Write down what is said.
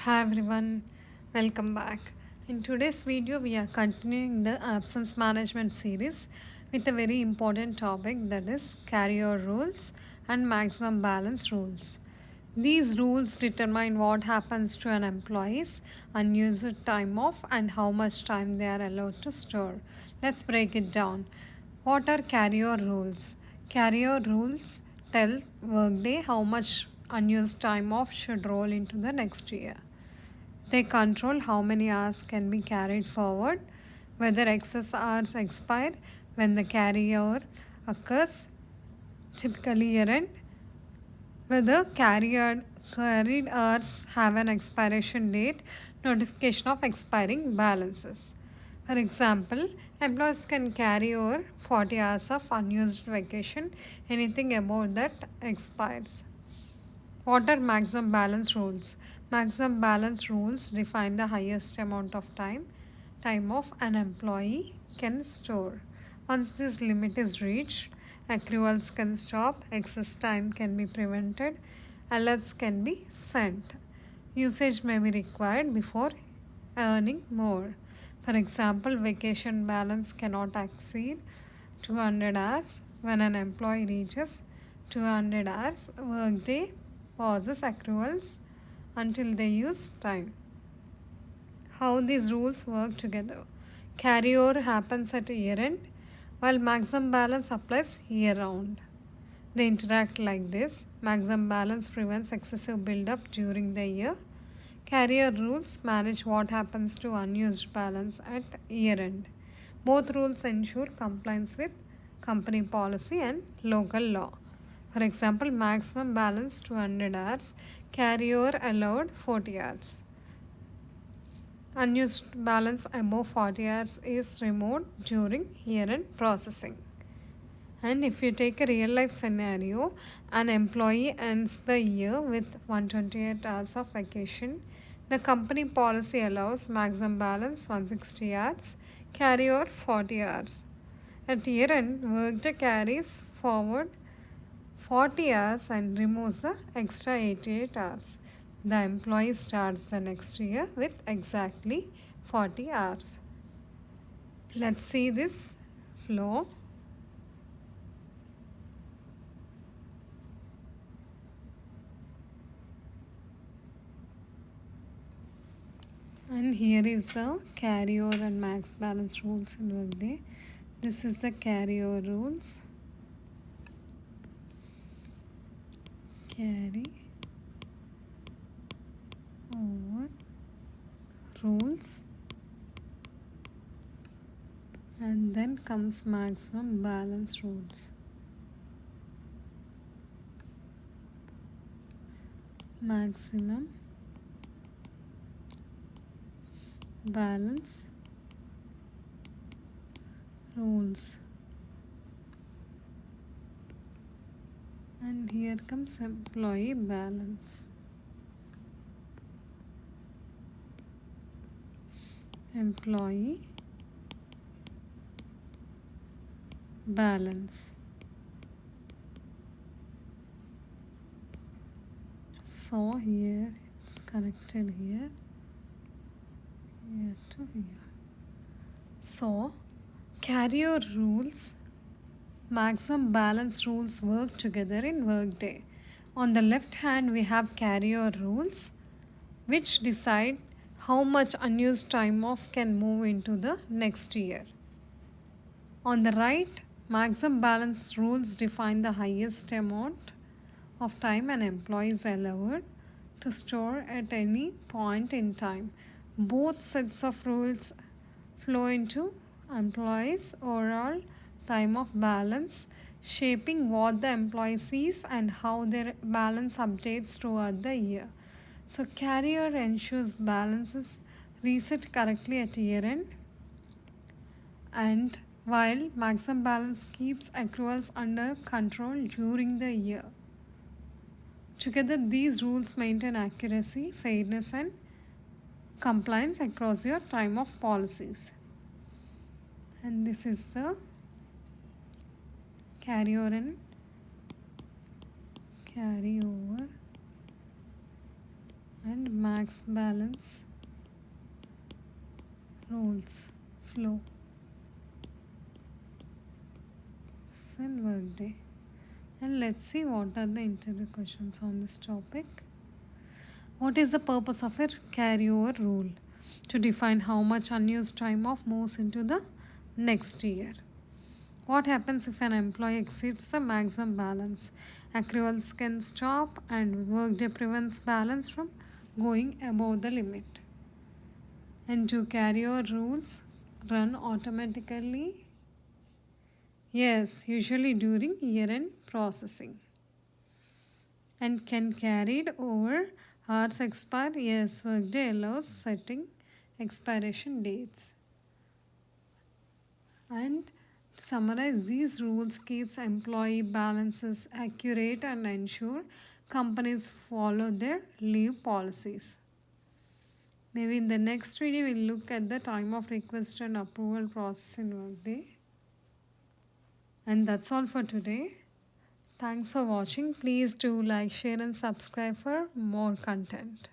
Hi everyone, welcome back. In today's video, we are continuing the absence management series with a very important topic, that is carryover rules and maximum balance rules. These rules determine what happens to an employee's unused time off and how much time they are allowed to store. Let's break it down. What are carryover rules? Carryover rules tell Workday how much unused time off should roll into the next year. They control how many hours can be carried forward, whether excess hours expire when the carryover occurs, typically year end, whether carried hours have an expiration date, notification of expiring balances. For example, employees can carry over 40 hours of unused vacation, anything above that expires. What are maximum balance rules? Maximum balance rules define the highest amount of time off an employee can store. Once this limit is reached, accruals can stop, excess time can be prevented, alerts can be sent. Usage may be required before earning more. For example, vacation balance cannot exceed 200 hours. When an employee reaches 200 hours, workday pauses accruals until they use time. How these rules work together. Carryover happens at year end, while maximum balance applies year round. They interact like this. Maximum balance prevents excessive build-up during the year. Carrier rules manage what happens to unused balance at year end. Both rules ensure compliance with company policy and local law. For example, maximum balance 200 hours, carryover allowed 40 hours. Unused balance above 40 hours is removed during year-end processing. And if you take a real life scenario, an employee ends the year with 128 hours of vacation. The company policy allows maximum balance 160 hours, carryover 40 hours. At year end, Workday carries forward 40 hours and removes the extra 88 hours. The employee starts the next year with exactly 40 hours. Let's see this flow. And here is the carryover and max balance rules in Workday. This is the carryover rules. Carry over rules, and then comes maximum balance rules. Maximum balance rules, and here comes employee balance. Employee balance. So here it's connected here to here. So carrier rules, maximum balance rules work together in Workday. On the left hand, we have carrier rules which decide how much unused time off can move into the next year. On the right, maximum balance rules define the highest amount of time an employee is allowed to store at any point in time. Both sets of rules flow into employees' overall time of balance, shaping what the employee sees and how their balance updates throughout the year. So carrier ensures balances reset correctly at year end, and while maximum balance keeps accruals under control during the year. Together, these rules maintain accuracy, fairness, and compliance across your time of policies. And this is the carryover and max balance rules flow and workday. And let's see what are the interview questions on this topic. What is the purpose of a carryover rule? To define how much unused time off moves into the next year. What happens if an employee exceeds the maximum balance? Accruals can stop and workday prevents balance from going above the limit. And do carryover rules run automatically? Yes, usually during year-end processing. And can carried over hours expire? Yes, workday allows setting expiration dates. And to summarize, these rules keeps employee balances accurate and ensure companies follow their leave policies. Maybe in the next video we'll look at the time of request and approval process in Workday. And that's all for today. Thanks for watching. Please do like, share and subscribe for more content.